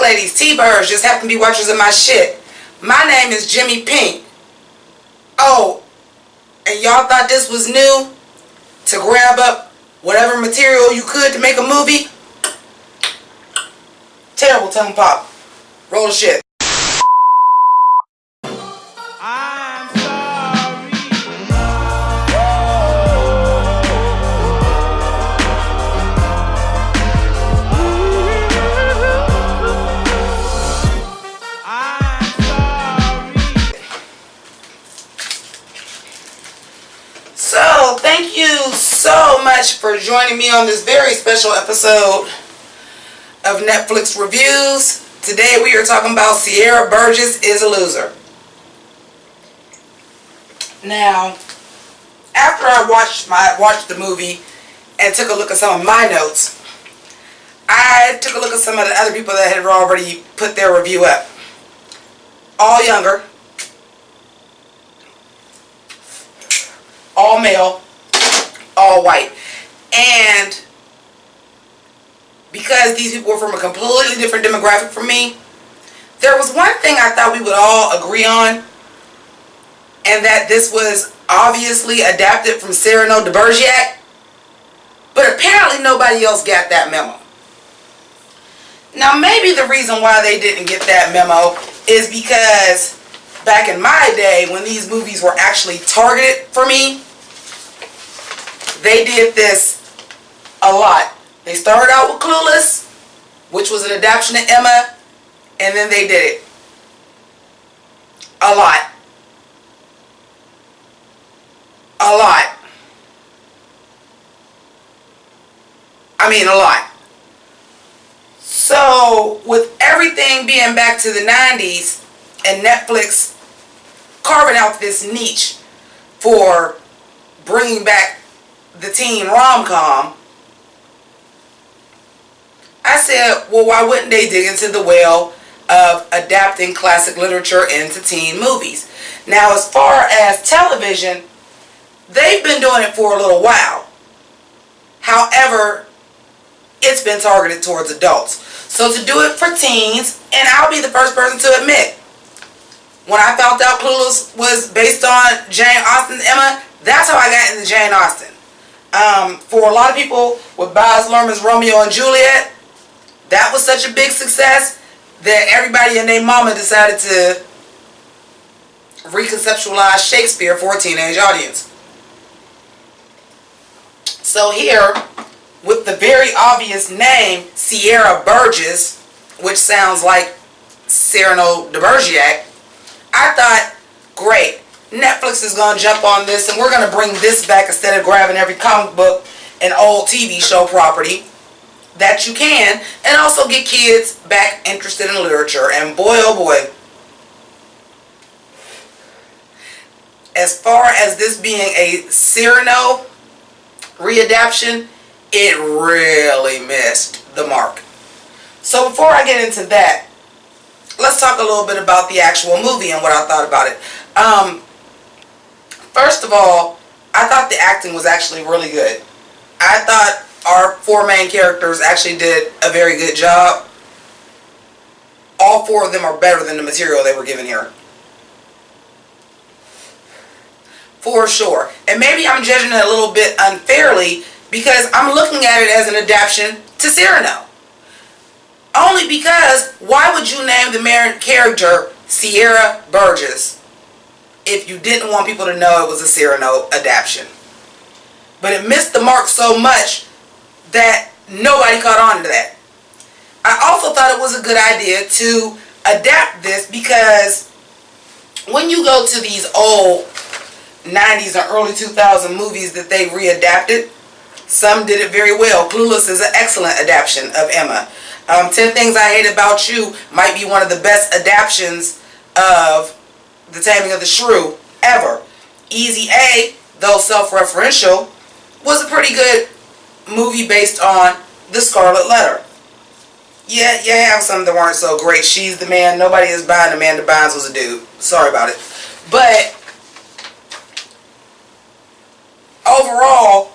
Pynk ladies, T-birds, just happen to be watchers of my shit. My name is JImmiPynk. Oh, and y'all thought this was new? To grab up whatever material you could to make a movie? Terrible tongue pop. Roll the shit. I'm sorry. I'm sorry. So, thank you so much for joining me on this very special episode of Netflix Reviews. Today we are talking about Sierra Burgess is a Loser. Now, after I watched the movie and took a look at some of my notes, I took a look at some of the other people that had already put their review up. All younger, all male, all white. And because these people were from a completely different demographic from me, there was one thing I thought we would all agree on, and that this was obviously adapted from Cyrano de Bergerac, but apparently nobody else got that memo. Now maybe the reason why they didn't get that memo is because back in my day, when these movies were actually targeted for me, they did this a lot. They started out with Clueless, which was an adaptation of Emma, and then they did it a lot. A lot. I mean, a lot. So, with everything being back to the 90s and Netflix carving out this niche for bringing back the teen rom-com, I said, well, why wouldn't they dig into the well of adapting classic literature into teen movies? Now, as far as television, they've been doing it for a little while. However, it's been targeted towards adults. So to do it for teens, and I'll be the first person to admit, when I found out Clueless was based on Jane Austen's Emma, that's how I got into Jane Austen. For a lot of people, with Baz Luhrmann's Romeo and Juliet, that was such a big success that everybody and their mama decided to reconceptualize Shakespeare for a teenage audience. So here, with the very obvious name, Sierra Burgess, which sounds like Cyrano de Bergerac, I thought, great, Netflix is going to jump on this and we're going to bring this back instead of grabbing every comic book and old TV show property that you can, and also get kids back interested in literature. And boy, oh boy, as far as this being a Cyrano readaptation, it really missed the mark. So before I get into that, let's talk a little bit about the actual movie and what I thought about it. First of all, I thought the acting was actually really good. I thought our four main characters actually did a very good job. All four of them are better than the material they were given here. For sure. And maybe I'm judging it a little bit unfairly because I'm looking at it as an adaptation to Cyrano. Only because, why would you name the main character Sierra Burgess if you didn't want people to know it was a Cyrano adaptation? But it missed the mark so much that nobody caught on to that. I also thought it was a good idea to adapt this because when you go to these old 90s and early 2000 movies that they readapted, some did it very well. Clueless is an excellent adaptation of Emma. 10 Things I Hate About You might be one of the best adaptations of The Taming of the Shrew ever. Easy A, though self-referential, was a pretty good movie based on The Scarlet Letter. Yeah, you have some that weren't so great. She's the Man, Nobody Is Buying, Amanda Bynes was a dude. Sorry about it. But overall,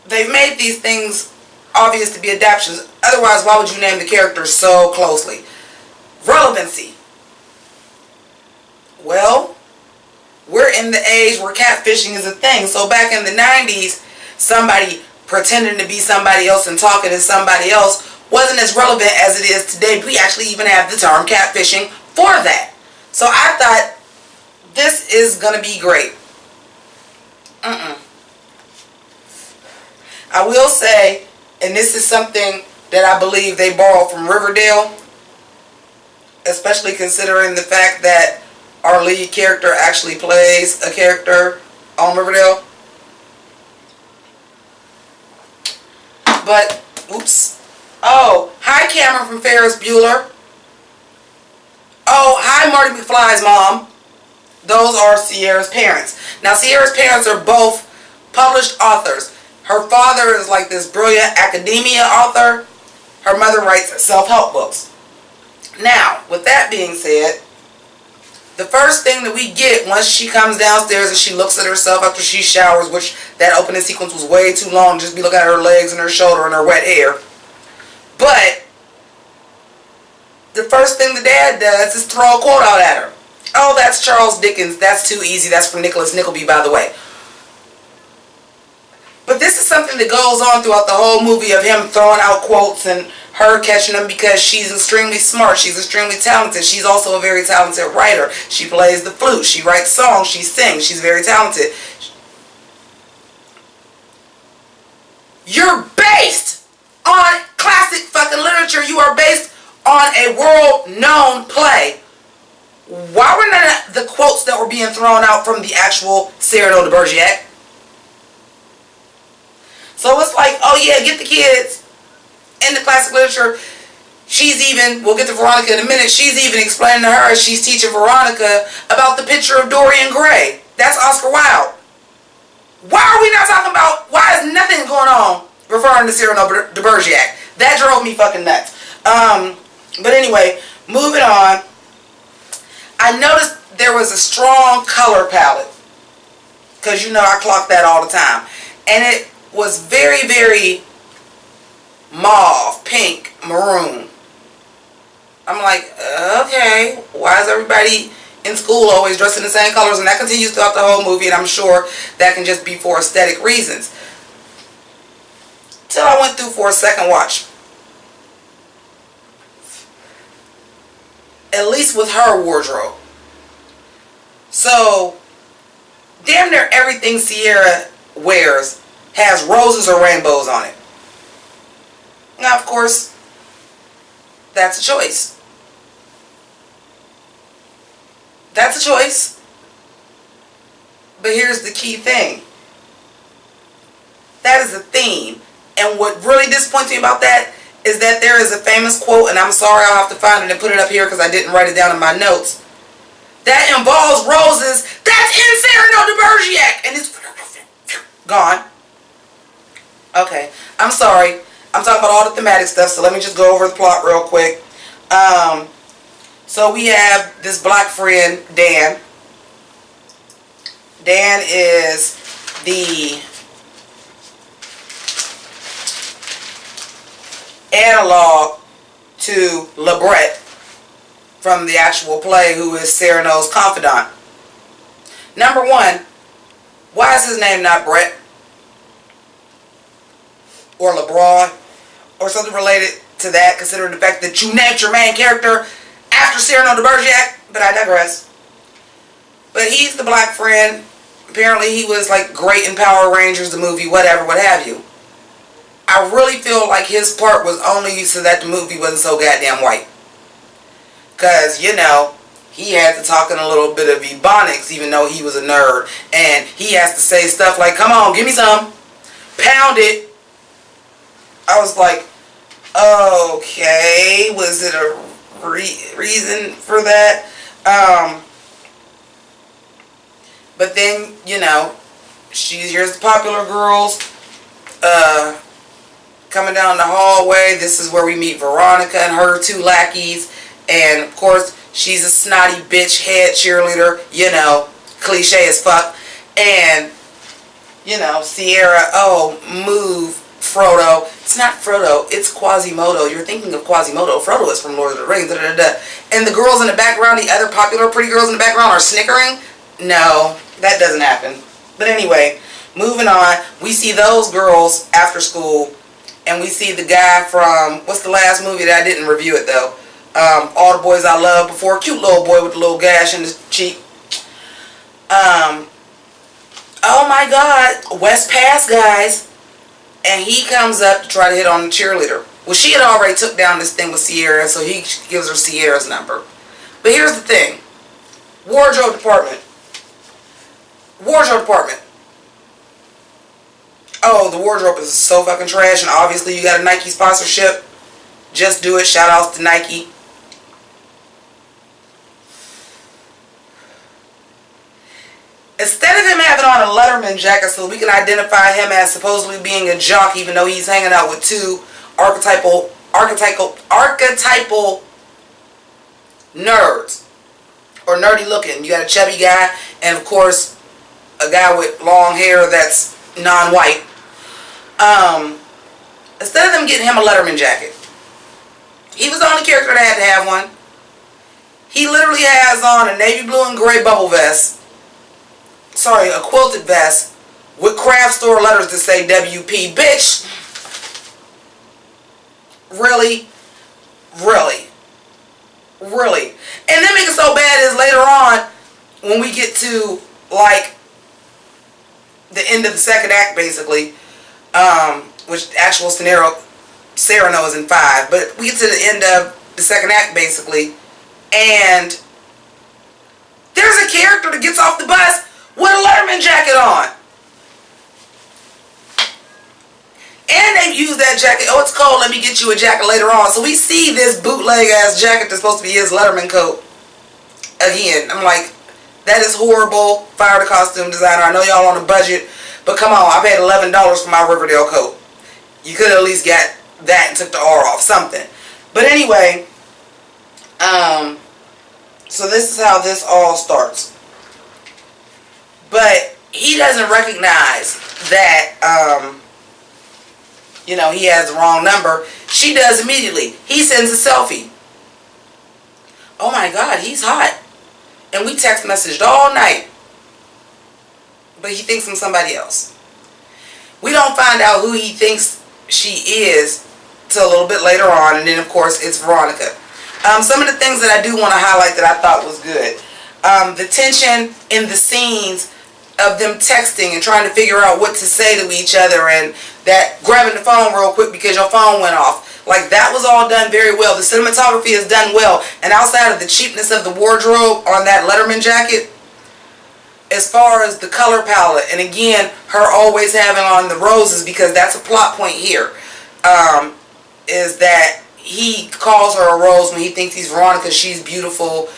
they've made these things obvious to be adaptations. Otherwise, why would you name the characters so closely? Relevancy. Well, we're in the age where catfishing is a thing. So back in the 90s, somebody pretending to be somebody else and talking to somebody else wasn't as relevant as it is today. We actually even have the term catfishing for that. So I thought, this is going to be great. I will say, and this is something that I believe they borrowed from Riverdale, especially considering the fact that our lead character actually plays a character on Riverdale. But, oops. Oh, hi Cameron from Ferris Bueller. Oh, hi Marty McFly's mom. Those are Sierra's parents. Now, Sierra's parents are both published authors. Her father is like this brilliant academia author. Her mother writes self-help books. Now, with that being said, the first thing that we get once she comes downstairs and she looks at herself after she showers, which that opening sequence was way too long, just be looking at her legs and her shoulder and her wet hair. But the first thing the dad does is throw a quote out at her. Oh, that's Charles Dickens. That's too easy. That's from Nicholas Nickleby, by the way. But this is something that goes on throughout the whole movie of him throwing out quotes and her catching them because she's extremely smart. She's extremely talented. She's also a very talented writer. She plays the flute. She writes songs. She sings. She's very talented. You're based on classic fucking literature. You are based on a world-known play. Why were none of the quotes that were being thrown out from the actual Cyrano de Bergerac? So it's like, oh yeah, get the kids in the classic literature. She's even, we'll get to Veronica in a minute, she's even explaining to her, she's teaching Veronica about the picture of Dorian Gray. That's Oscar Wilde. Why are we not talking about, why is nothing going on referring to Cyrano de Bergerac? That drove me fucking nuts. But anyway, moving on. I noticed there was a strong color palette. Because you know I clock that all the time. And it was very, very mauve, pink, maroon. I'm like, okay, why is everybody in school always dressed in the same colors? And that continues throughout the whole movie, and I'm sure that can just be for aesthetic reasons. Till I went through for a second watch. At least with her wardrobe. So, damn near everything Sierra wears has roses or rainbows on it. Now, of course, that's a choice. That's a choice. But here's the key thing. That is a theme. And what really disappoints me about that is that there is a famous quote, and I'm sorry, I'll have to find it and put it up here because I didn't write it down in my notes, that involves roses that's in Cyrano de Bergerac, and it's gone. Okay, I'm sorry. I'm talking about all the thematic stuff, so let me just go over the plot real quick. So we have this black friend, Dan. Dan is the analog to Lebret from the actual play, who is Cyrano's confidant. Number one, why is his name not Brett? Or LeBron? Or something related to that, considering the fact that you named your main character after Cyrano de Bergerac? But I digress. But he's the black friend. Apparently he was like great in Power Rangers, the movie, whatever, what have you. I really feel like his part was only so that the movie wasn't so goddamn white. Because, you know, he had to talk in a little bit of Ebonics, even though he was a nerd. And he has to say stuff like, come on, give me some. Pound it. I was like, okay, was it a reason for that? But then, you know, here's the popular girls. Coming down the hallway, this is where we meet Veronica and her two lackeys. And, of course, she's a snotty bitch head cheerleader, you know, cliche as fuck. And, you know, Sierra, oh, move, Frodo. It's not Frodo, it's Quasimodo. You're thinking of Quasimodo. Frodo is from Lord of the Rings. Da, da, da, da. And the girls in the background, the other popular pretty girls in the background are snickering. No, that doesn't happen. But anyway, moving on. We see those girls after school. And we see the guy from, what's the last movie that I didn't review it though? All the Boys I Loved Before. Cute little boy with the little gash in his cheek. Oh my God, West Pass, guys. And he comes up to try to hit on the cheerleader. Well, she had already took down this thing with Sierra, so he gives her Sierra's number. But here's the thing. Wardrobe department. Wardrobe department. Oh, the wardrobe is so fucking trash, and obviously you got a Nike sponsorship. Just do it. Shout outs to Nike. Instead of him having on a Letterman jacket so we can identify him as supposedly being a jock, even though he's hanging out with two archetypal nerds, or nerdy looking. You got a chubby guy and of course a guy with long hair that's non-white. Instead of them getting him a Letterman jacket, he was the only character that had to have one. He literally has on a navy blue and gray bubble vest. Sorry, a quilted vest with craft store letters that say WP. Bitch! Really? Really? Really? And then make it so bad is later on, when we get to, like, the end of the second act, basically, which actual scenario, Cyrano is in 5, but we get to the end of the second act, basically, and there's a character that gets off the bus with a Letterman jacket on. And they use that jacket. Oh, it's cold. Let me get you a jacket later on. So we see this bootleg ass jacket that's supposed to be his Letterman coat. Again, I'm like, that is horrible. Fire the costume designer. I know y'all on a budget, but come on. I paid $11 for my Riverdale coat. You could have at least got that and took the R off. Something. But anyway, so this is how this all starts. But he doesn't recognize that, you know, he has the wrong number. She does immediately. He sends a selfie. Oh my God, he's hot. And we text messaged all night. But he thinks I'm somebody else. We don't find out who he thinks she is till a little bit later on. And then, of course, it's Veronica. Some of the things that I do want to highlight that I thought was good. The tension in the scenes of them texting and trying to figure out what to say to each other, and that grabbing the phone real quick because your phone went off. Like, that was all done very well. The cinematography is done well. And outside of the cheapness of the wardrobe on that Letterman jacket, as far as the color palette, and again, her always having on the roses, because that's a plot point here, is that he calls her a rose when he thinks he's Veronica. She's beautiful.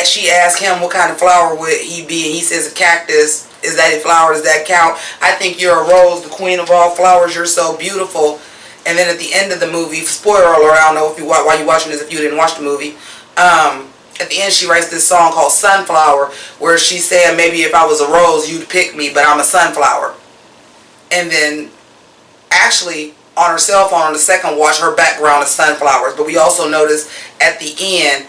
She asked him what kind of flower would he be, and he says a cactus. Is that a flower? Does that count? I think you're a rose, the queen of all flowers. You're so beautiful. And then at the end of the movie, spoiler alert, I don't know why you're watching this if you didn't watch the movie. At the end, she writes this song called Sunflower, where she said, maybe if I was a rose, you'd pick me, but I'm a sunflower. And then, actually, on her cell phone on the second watch, her background is sunflowers. But we also notice at the end,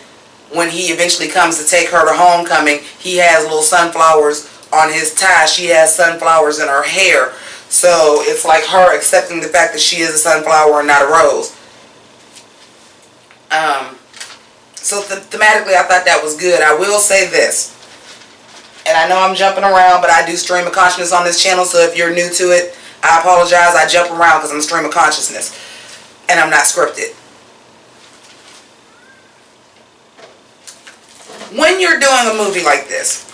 when he eventually comes to take her to homecoming, he has little sunflowers on his tie. She has sunflowers in her hair. So it's like her accepting the fact that she is a sunflower and not a rose. So thematically, I thought that was good. I will say this, and I know I'm jumping around, but I do stream of consciousness on this channel, so if you're new to it, I apologize. I jump around because I'm a stream of consciousness, and I'm not scripted. When you're doing a movie like this,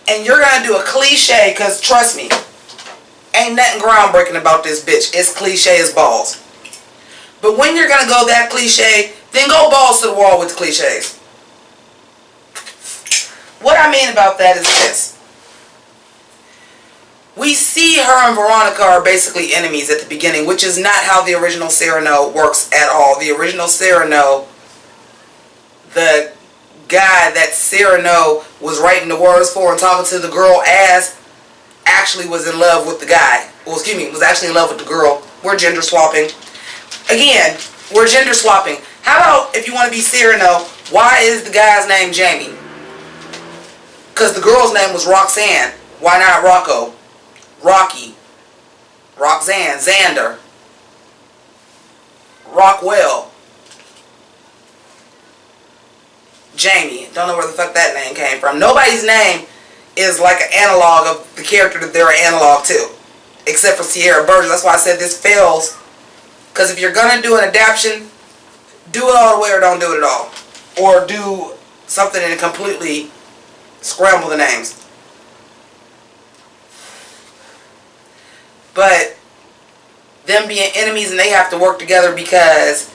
and you're going to do a cliche, because trust me, ain't nothing groundbreaking about this bitch. It's cliche as balls. But when you're going to go that cliche, then go balls to the wall with the cliches. What I mean about that is this. We see her and Veronica are basically enemies at the beginning, which is not how the original Cyrano works at all. The original Cyrano, the guy that Cyrano was writing the words for and talking to the girl as, actually was in love with the guy. well, excuse me, was actually in love with the girl. We're gender swapping. Again, we're gender swapping. How about if you want to be Cyrano, why is the guy's name Jamie? Because the girl's name was Roxanne. Why not Rocco? Rocky. Roxanne. Xander. Rockwell. Jamie. Don't know where the fuck that name came from. Nobody's name is like an analog of the character that they're an analog to. Except for Sierra Burgess. That's why I said this fails. Because if you're going to do an adaptation, do it all the way or don't do it at all. Or do something and completely scramble the names. But them being enemies and they have to work together because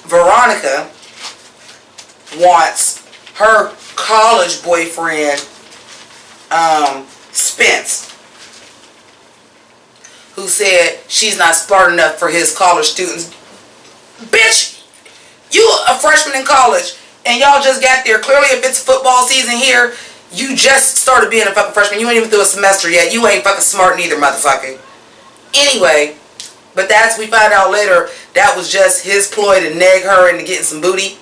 Veronica wants her college boyfriend, Spence, who said she's not smart enough for his college students. Bitch, you a freshman in college and y'all just got there. Clearly if it's football season here, you just started being a fucking freshman. You ain't even through a semester yet. You ain't fucking smart neither, motherfucker. Anyway, but we find out later that was just his ploy to neg her into getting some booty,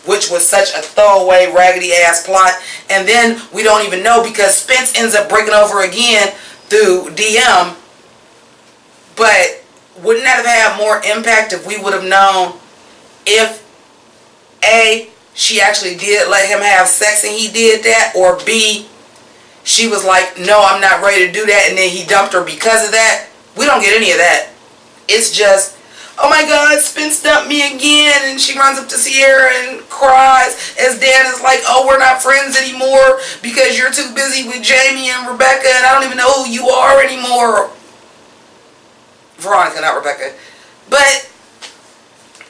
which was such a throwaway, raggedy ass plot. And then we don't even know because Spence ends up breaking over again through DM. But wouldn't that have had more impact if we would have known if A, she actually did let him have sex and he did that, or B, she was like, no, I'm not ready to do that, and then he dumped her because of that? We don't get any of that. It's just, oh my God, Spence dumped me again, and she runs up to Sierra and cries as Dan is like, oh, we're not friends anymore because you're too busy with Jamie and Rebecca, and I don't even know who you are anymore. Veronica, not Rebecca. But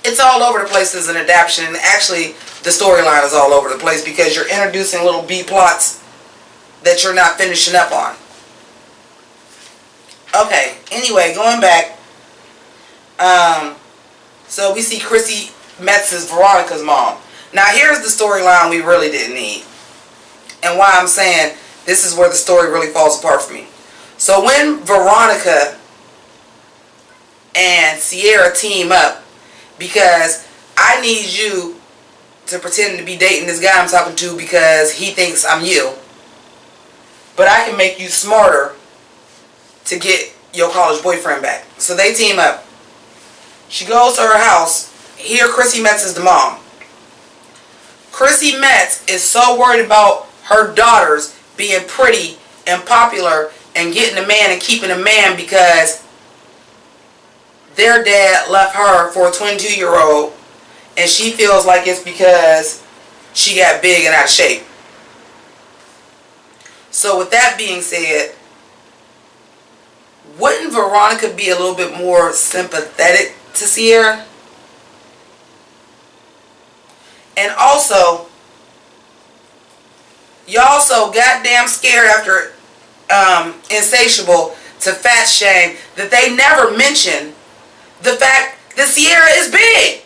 it's all over the place as an adaptation, and actually the storyline is all over the place because you're introducing little B plots that you're not finishing up on. Okay, anyway, going back. So we see Chrissy Metz as Veronica's mom. Now here's the storyline we really didn't need. And why I'm saying this is where the story really falls apart for me. So when Veronica and Sierra team up, because I need you to pretend to be dating this guy I'm talking to because he thinks I'm you. But I can make you smarter to get your college boyfriend back. So they team up. She goes to her house. Here Chrissy Metz is the mom. Chrissy Metz is so worried about her daughters being pretty and popular and getting a man and keeping a man because their dad left her for a 22-year-old, and she feels like it's because she got big and out of shape. So with that being said, wouldn't Veronica be a little bit more sympathetic to Sierra? And also, y'all so goddamn scared after Insatiable to fat shame that they never mention the fact that Sierra is big.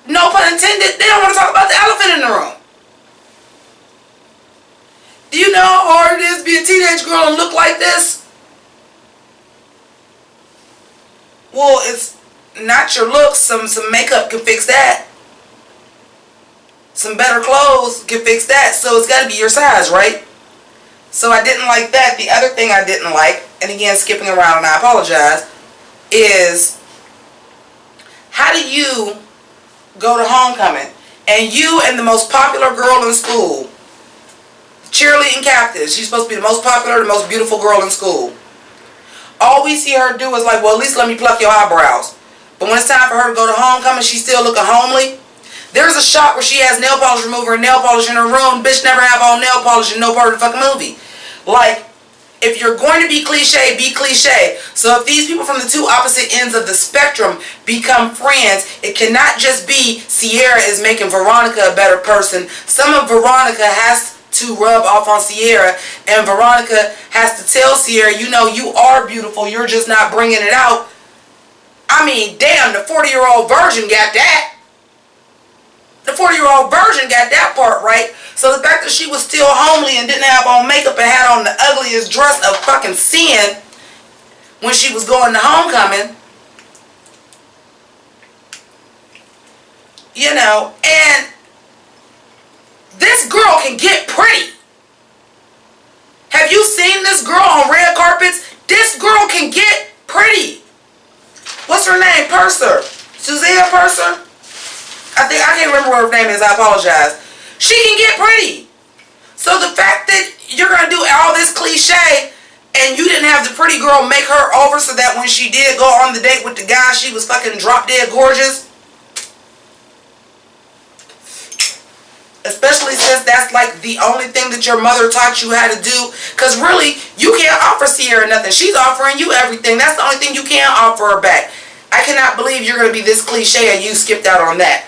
No pun intended, they don't want to talk about the elephant in the room. Do you know how hard it is to be a teenage girl and look like this? Well, it's not your looks. Some makeup can fix that. Some better clothes can fix that. So it's got to be your size, right? So I didn't like that. The other thing I didn't like, and again skipping around and I apologize, is how do you go to homecoming and you and the most popular girl in school, cheerleading captain, she's supposed to be the most popular, the most beautiful girl in school, all we see her do is like, well, at least let me pluck your eyebrows. But when it's time for her to go to homecoming, she's still looking homely. There's a shot where she has nail polish remover and nail polish in her room. Bitch never have on nail polish in no part of the fucking movie. Like, if you're going to be cliche, be cliche. So if these people from the two opposite ends of the spectrum become friends, it cannot just be Sierra is making Veronica a better person. Some of Veronica has to rub off on Sierra, and Veronica has to tell Sierra, you know, you are beautiful, you're just not bringing it out. I mean, damn, the 40-year-old virgin got that. the 40-year-old virgin got that part right. So the fact that she was still homely and didn't have on makeup and had on the ugliest dress of fucking sin when she was going to homecoming, you know, and this girl can get pretty. Have you seen this girl on red carpets? This girl can get pretty. What's her name? Purser. Suzanne Purser? I can't remember what her name is. I apologize. She can get pretty. So the fact that you're going to do all this cliche and you didn't have the pretty girl make her over so that when she did go on the date with the guy, she was fucking drop dead gorgeous. Especially since that's like the only thing that your mother taught you how to do. Because really, you can't offer Sierra nothing. She's offering you everything. That's the only thing you can't offer her back. I cannot believe you're going to be this cliche and you skipped out on that.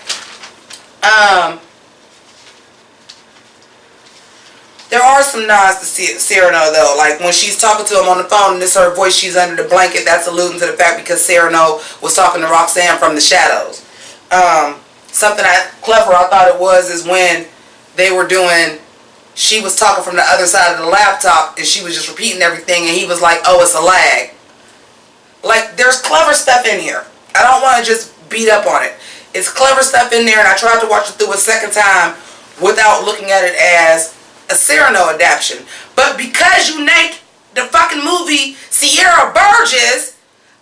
There are some nods to Cyrano though. Like when she's talking to him on the phone and it's her voice, she's under the blanket. That's alluding to the fact because Cyrano was talking to Roxanne from the shadows. Something clever I thought it was is when they were doing, she was talking from the other side of the laptop and she was just repeating everything and he was like, oh, it's a lag. Like, there's clever stuff in here. I don't want to just beat up on it. It's clever stuff in there and I tried to watch it through a second time without looking at it as a Cyrano adaptation. But because you named the fucking movie Sierra Burgess,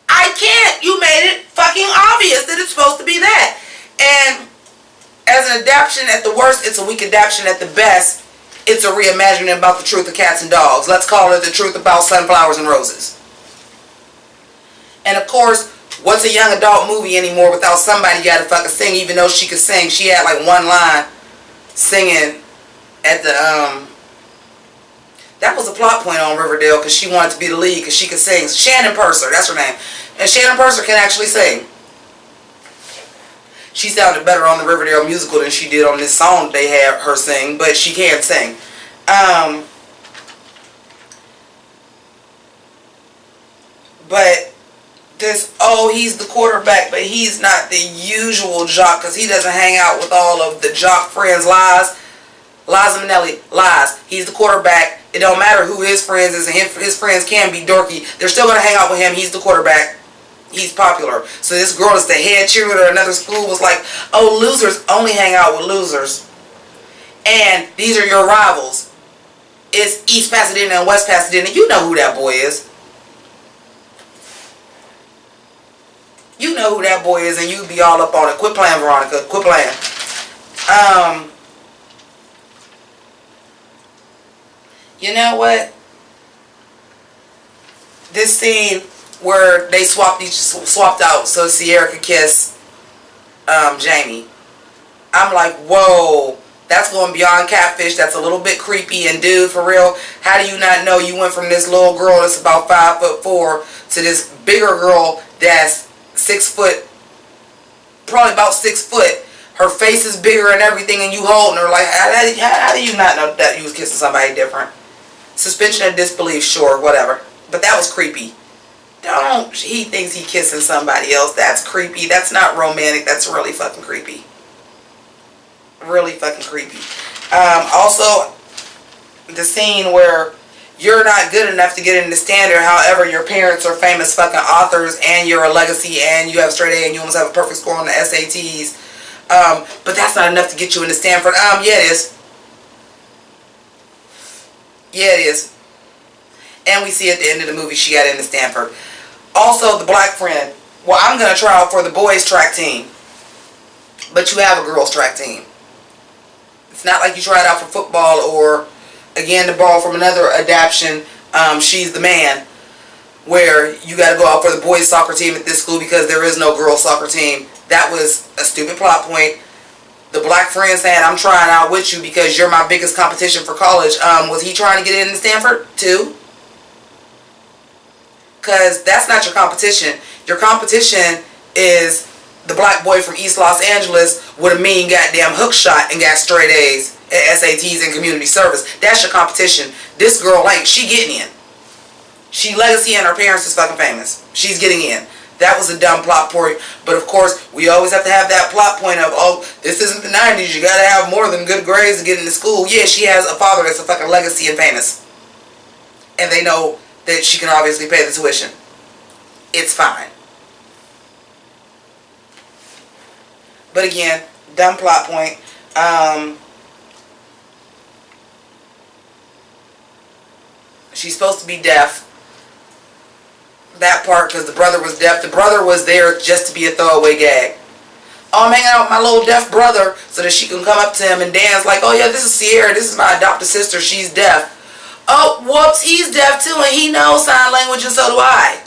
I can't. You made it fucking obvious that it's supposed to be that. And as an adaptation at the worst, it's a weak adaptation at the best. It's a reimagining about the truth of cats and dogs. Let's call it the truth about sunflowers and roses. And of course, what's a young adult movie anymore without somebody got to fucking sing, even though she could sing. She had like one line singing at the, that was a plot point on Riverdale because she wanted to be the lead because she could sing. Shannon Purser, that's her name. And Shannon Purser can actually sing. She sounded better on the Riverdale musical than she did on this song they had her sing, but she can sing. But this, oh, he's the quarterback, but he's not the usual jock because he doesn't hang out with all of the jock friends. Liza Minnelli, lies. He's the quarterback. It don't matter who his friends is, and his friends can be dorky. They're still going to hang out with him. He's the quarterback. He's popular. So this girl is the head cheerleader at another school was like, oh, losers only hang out with losers. And these are your rivals. It's East Pasadena and West Pasadena. You know who that boy is. You know who that boy is and you be all up on it. Quit playing, Veronica. Quit playing. You know what? This scene where they swapped out so Sierra could kiss Jamie. I'm like, whoa, that's going beyond catfish. That's a little bit creepy. And dude, for real, how do you not know you went from this little girl that's about 5'4" to this bigger girl that's 6 foot, probably about 6 foot. Her face is bigger and everything, and you holding her like, how do you not know that you was kissing somebody different? Suspension of disbelief, sure, whatever. But that was creepy. He thinks he kissing somebody else. That's creepy. That's not romantic. That's really fucking creepy. Really fucking creepy. Also, the scene where you're not good enough to get in the standard, however, your parents are famous fucking authors and you're a legacy and you have straight A and you almost have a perfect score on the SATs. But that's not enough to get you into Stanford. Yeah, it is. Yeah, it is. And we see at the end of the movie she got into Stanford. Also, the black friend. Well, I'm going to try out for the boys track team. But you have a girls track team. It's not like you tried out for football or, again, to borrow from another adaptation, She's the Man, where you got to go out for the boys soccer team at this school because there is no girls soccer team. That was a stupid plot point. The black friend saying, I'm trying out with you because you're my biggest competition for college. Was he trying to get into Stanford too? Because that's not your competition. Your competition is the black boy from East Los Angeles with a mean goddamn hook shot and got straight A's at SATs and community service. That's your competition. This girl ain't. She getting in. She legacy and her parents is fucking famous. She's getting in. That was a dumb plot point. But of course, we always have to have that plot point of, oh, this isn't the 90s. You gotta have more than good grades to get into school. Yeah, she has a father that's a fucking legacy and famous. And they know that she can obviously pay the tuition. It's fine. But again, dumb plot point. She's supposed to be deaf. That part, because the brother was deaf. The brother was there just to be a throwaway gag. Oh, I'm hanging out with my little deaf brother so that she can come up to him and dance like, oh yeah, this is Sierra. This is my adopted sister. She's deaf. Oh, whoops, he's deaf too and he knows sign language and so do I.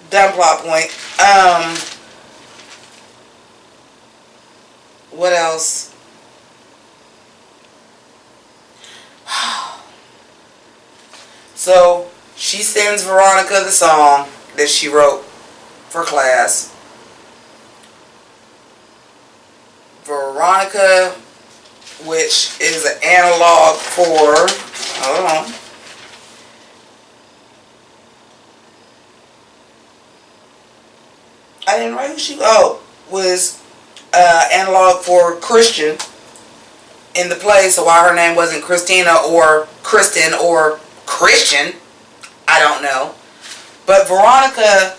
Dumb plot point. What else? So, she sends Veronica the song that she wrote for class. Veronica, which is an analog for, hold on. I didn't write who she, was analog for Christian in the play, so why her name wasn't Christina or Kristen or Christian, I don't know. But Veronica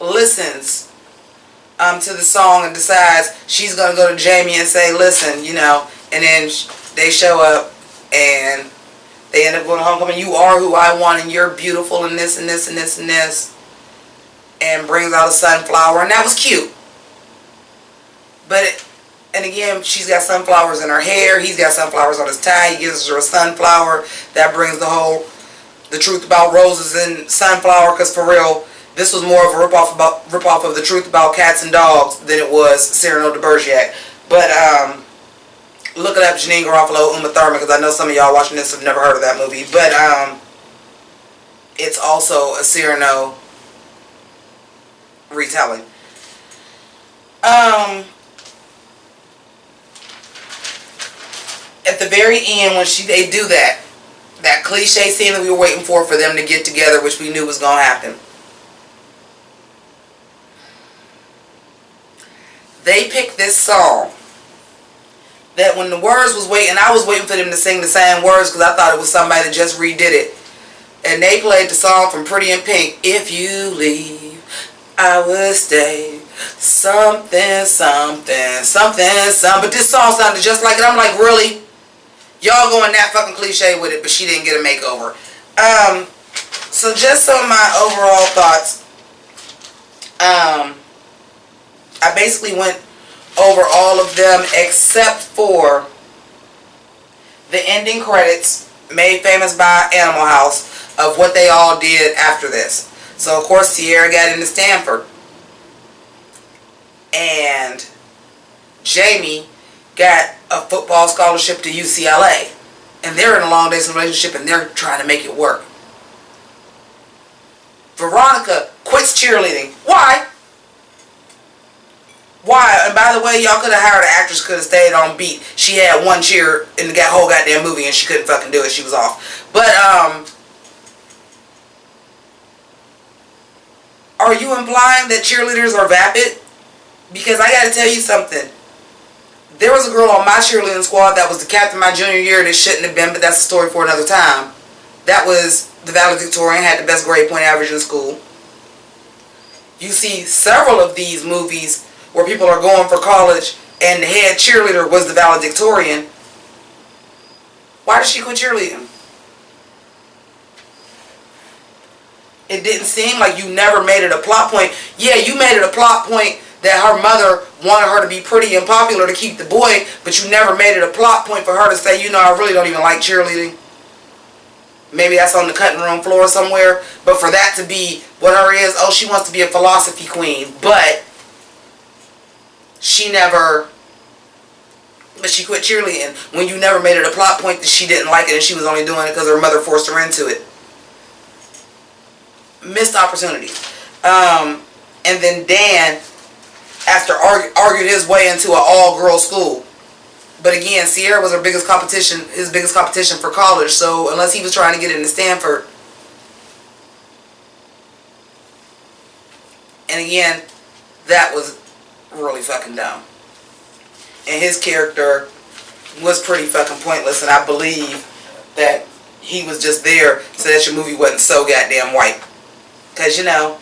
listens to the song and decides she's going to go to Jimmi and say, listen, you know, and then they show up and they end up going to homecoming. You are who I want and you're beautiful and this and this and this and this. And brings out a sunflower, and that was cute. But, and again, she's got sunflowers in her hair. He's got sunflowers on his tie. He gives her a sunflower. That brings the truth about roses and sunflower. Because for real, this was more of a ripoff of the truth about cats and dogs than it was Cyrano de Bergerac. But look it up, Janine Garofalo, Uma Thurman, because I know some of y'all watching this have never heard of that movie. But it's also a Cyrano retelling. At the very end, when they do that cliche scene that we were waiting for them to get together, which we knew was going to happen. They picked this song that when the words was waiting, I was waiting for them to sing the same words because I thought it was somebody that just redid it. And they played the song from Pretty in Pink. If you leave, I will stay. Something, something, something, something. But this song sounded just like it. I'm like, really? Y'all going that fucking cliche with it, but she didn't get a makeover. So just some of my overall thoughts. I basically went over all of them except for the ending credits made famous by Animal House of what they all did after this. So of course Sierra got into Stanford. And Jimmi got a football scholarship to UCLA. And they're in a long distance relationship and they're trying to make it work. Veronica quits cheerleading. Why? Why? And by the way, y'all could have hired an actress, could have stayed on beat. She had one cheer in the whole goddamn movie and she couldn't fucking do it. She was off. But, are you implying that cheerleaders are vapid? Because I gotta tell you something. There was a girl on my cheerleading squad that was the captain my junior year that shouldn't have been, but that's a story for another time. That was the valedictorian, had the best grade point average in school. You see several of these movies where people are going for college and the head cheerleader was the valedictorian. Why did she quit cheerleading? It didn't seem like you never made it a plot point. Yeah, you made it a plot point that her mother wanted her to be pretty and popular to keep the boy, but you never made it a plot point for her to say, you know, I really don't even like cheerleading. Maybe that's on the cutting room floor somewhere. But for that to be what her is, oh, she wants to be a philosophy queen. But she quit cheerleading when you never made it a plot point that she didn't like it and she was only doing it because her mother forced her into it. Missed opportunity. And then Dan, after argued his way into an all-girls school. But again, Sierra was his biggest competition for college, so unless he was trying to get into Stanford, And again, that was really fucking dumb. And his character was pretty fucking pointless, and I believe that he was just there so that your movie wasn't so goddamn white. Because, you know,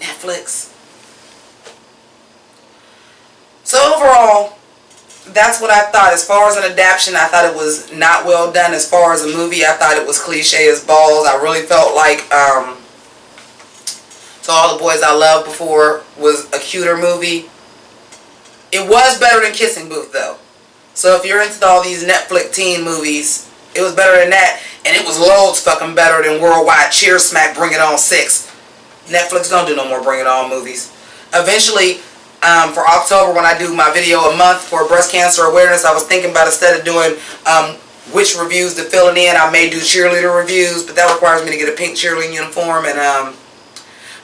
Netflix. So overall, that's what I thought. As far as an adaptation, I thought it was not well done. As far as a movie, I thought it was cliche as balls. I really felt like To All the Boys I Loved Before was a cuter movie. It was better than Kissing Booth, though. So if you're into all these Netflix teen movies, it was better than that. And it was loads fucking better than Worldwide Cheer Smack Bring It On 6. Netflix don't do no more Bring It On movies. Eventually, for October, when I do my video a month for breast cancer awareness, I was thinking about, instead of doing which reviews to fill it in, I may do cheerleader reviews, but that requires me to get a pink cheerleading uniform, and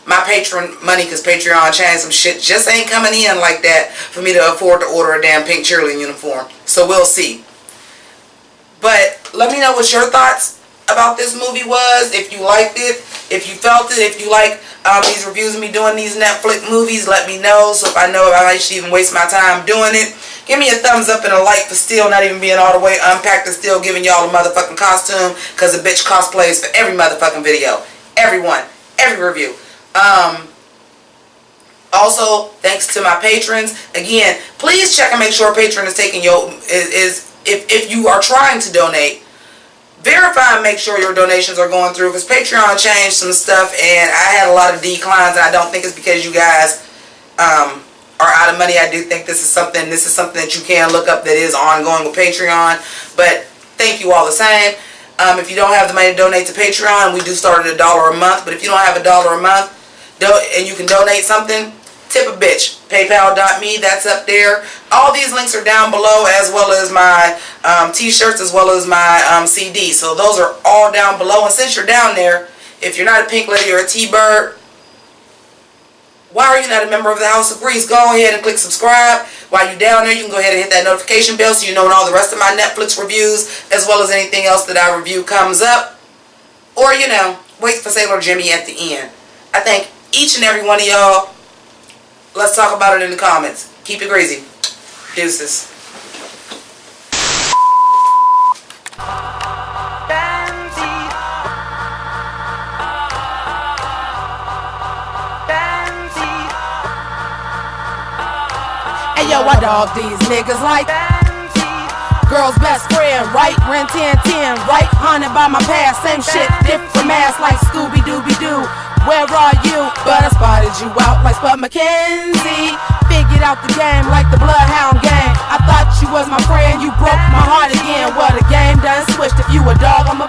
my Patreon money, because Patreon changed some shit, just ain't coming in like that for me to afford to order a damn pink cheerleading uniform. So we'll see. But let me know what your thoughts about this movie was, if you liked it, if you felt it, if you like these reviews of me doing these Netflix movies, let me know, so if I know if I should even waste my time doing it. Give me a thumbs up and a like for still not even being all the way unpacked and still giving y'all a motherfucking costume, because a bitch cosplays for every motherfucking video. Everyone. Every review. Also, thanks to my patrons. Again, please check and make sure Patreon is taking your, if you are trying to donate, verify and make sure your donations are going through, because Patreon changed some stuff and I had a lot of declines, and I don't think it's because you guys are out of money. I do think this is something that you can look up that is ongoing with Patreon, but thank you all the same. If you don't have the money to donate to Patreon, we do start at $1 a month, but if you don't have $1 a month and you can donate something, tip a bitch. PayPal.me, that's up there. All these links are down below, as well as my t-shirts, as well as my CD. So those are all down below. And since you're down there, if you're not a Pink Lady or a T-Bird, why are you not a member of the House of Grease? Go ahead and click subscribe. While you're down there, you can go ahead and hit that notification bell so you know when all the rest of my Netflix reviews, as well as anything else that I review, comes up. Or, you know, wait for Sailor Jimmy at the end. I thank each and every one of y'all. Let's talk about it in the comments. Keep it crazy. Deuces. Hey yo, I dog these niggas like girl's best friend, right? Ren 1010, right? Haunted by my past, same shit, different mask like Scooby-Dooby-Doo. Where are you? But I spotted you out like Spud McKenzie. Figured out the game like the Bloodhound game. I thought you was my friend, you broke my heart again. Well, the game done switched. If you a dog, I'm a